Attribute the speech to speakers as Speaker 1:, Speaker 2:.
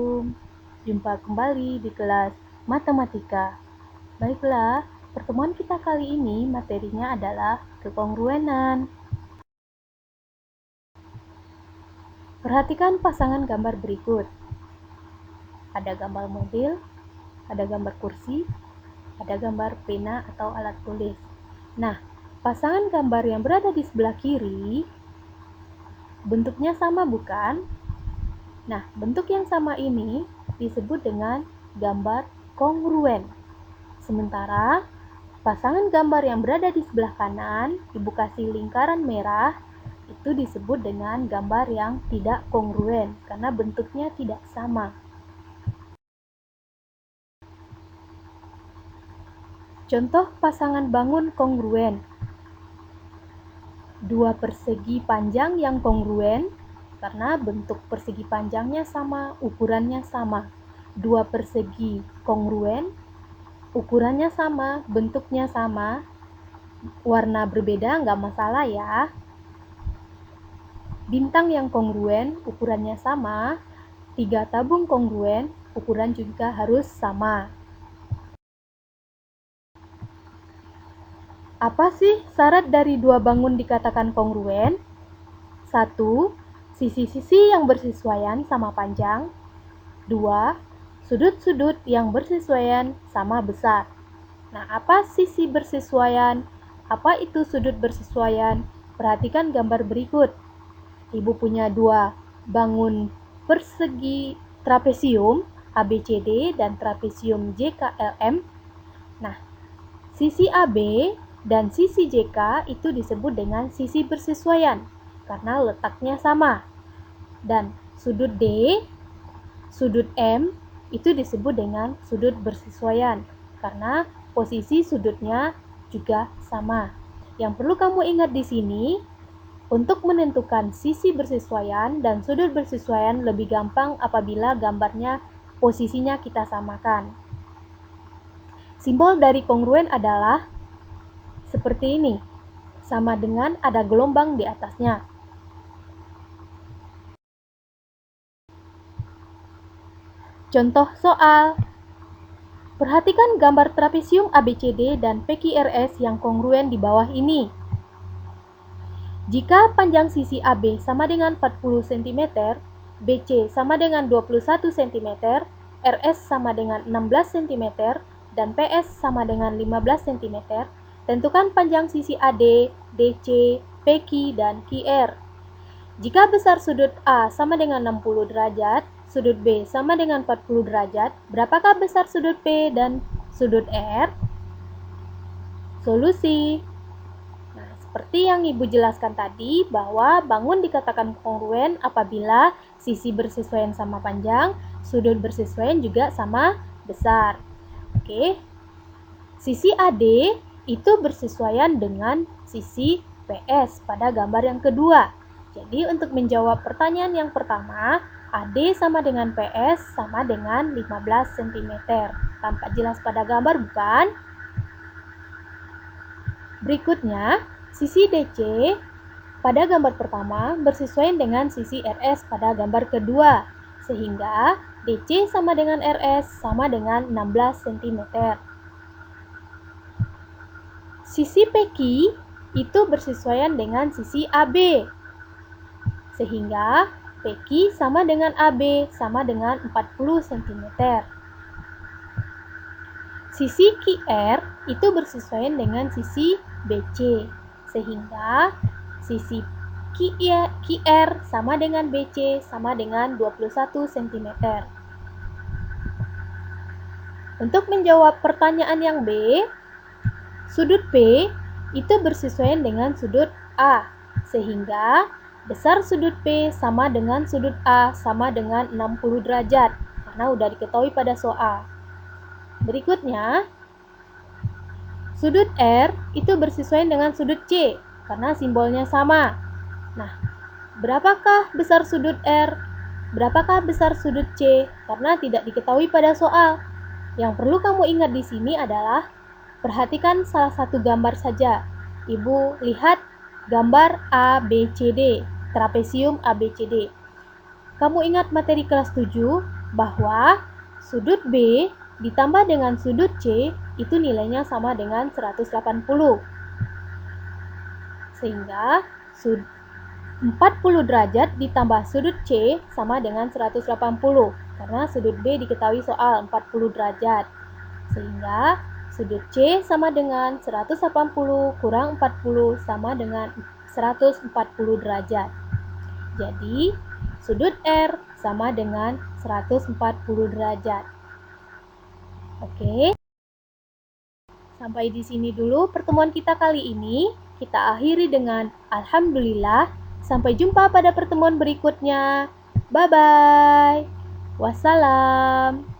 Speaker 1: Assalamualaikum. Jumpa kembali di kelas Matematika. Baiklah, pertemuan kita kali ini materinya adalah kekongruenan. Perhatikan pasangan gambar berikut. Ada gambar mobil, ada gambar kursi, ada gambar pena atau alat tulis. Nah, pasangan gambar yang berada di sebelah kiri bentuknya sama, bukan? Nah, bentuk yang sama ini disebut dengan gambar kongruen. Sementara, pasangan gambar yang berada di sebelah kanan, ibu kasih lingkaran merah, itu disebut dengan gambar yang tidak kongruen, karena bentuknya tidak sama. Contoh pasangan bangun kongruen. Dua persegi panjang yang kongruen, karena bentuk persegi panjangnya sama, ukurannya sama. Dua persegi kongruen, ukurannya sama, bentuknya sama, warna berbeda nggak masalah ya. Bintang yang kongruen, ukurannya sama. 3 tabung kongruen, ukuran juga harus sama. Apa sih syarat dari dua bangun dikatakan kongruen? 1. Sisi-sisi yang bersesuaian sama panjang. 2. Sudut-sudut yang bersesuaian sama besar. Nah, apa sisi bersesuaian? Apa itu sudut bersesuaian? Perhatikan gambar berikut. Ibu punya dua bangun persegi trapesium ABCD dan trapesium JKLM. Nah, sisi AB dan sisi JK itu disebut dengan sisi bersesuaian karena letaknya sama. Dan sudut D, sudut M itu disebut dengan sudut bersesuaian karena posisi sudutnya juga sama. Yang perlu kamu ingat di sini, untuk menentukan sisi bersesuaian dan sudut bersesuaian lebih gampang apabila gambarnya posisinya kita samakan. Simbol dari kongruen adalah seperti ini, sama dengan ada gelombang di atasnya. Contoh soal. Perhatikan gambar trapesium ABCD dan PQRS yang kongruen di bawah ini. Jika panjang sisi AB sama dengan 40 cm, BC sama dengan 21 cm, RS sama dengan 16 cm, dan PS sama dengan 15 cm, tentukan panjang sisi AD, DC, PQ, dan QR. Jika besar sudut A sama dengan 60 derajat, sudut B sama dengan 40 derajat, berapakah besar sudut P dan sudut R? Solusi. Nah, seperti yang Ibu jelaskan tadi, bahwa bangun dikatakan kongruen apabila sisi bersesuaian sama panjang, sudut bersesuaian juga sama besar. Oke. Sisi AD itu bersesuaian dengan sisi PS pada gambar yang kedua. Jadi untuk menjawab pertanyaan yang pertama, AD sama dengan PS sama dengan 15 cm. Tampak jelas pada gambar, bukan? Berikutnya, sisi DC pada gambar pertama bersesuaian dengan sisi RS pada gambar kedua, sehingga DC sama dengan RS sama dengan 16 cm. Sisi PQ itu bersesuaian dengan sisi AB, sehingga PQ sama dengan AB sama dengan 40 cm. Sisi QR itu bersesuaian dengan sisi BC, sehingga sisi QR sama dengan BC sama dengan 21 cm. Untuk menjawab pertanyaan yang B, sudut P itu bersesuaian dengan sudut A, sehingga besar sudut P sama dengan sudut A sama dengan 60 derajat, karena udah diketahui pada soal. Berikutnya, sudut R itu bersesuaian dengan sudut C, karena simbolnya sama. Nah, berapakah besar sudut R? Berapakah besar sudut C? Karena tidak diketahui pada soal. Yang perlu kamu ingat di sini adalah perhatikan salah satu gambar saja. Ibu lihat gambar ABCD, trapesium ABCD. Kamu ingat materi kelas 7 bahwa sudut B ditambah dengan sudut C itu nilainya sama dengan 180. Sehingga 40 derajat ditambah sudut C sama dengan 180. Karena sudut B diketahui soal 40 derajat. Sehingga sudut C sama dengan 180 kurang 40 sama dengan 140 derajat. Jadi, sudut R sama dengan 140 derajat. Oke. Sampai di sini dulu pertemuan kita kali ini. Kita akhiri dengan alhamdulillah. Sampai jumpa pada pertemuan berikutnya. Bye-bye. Wassalam.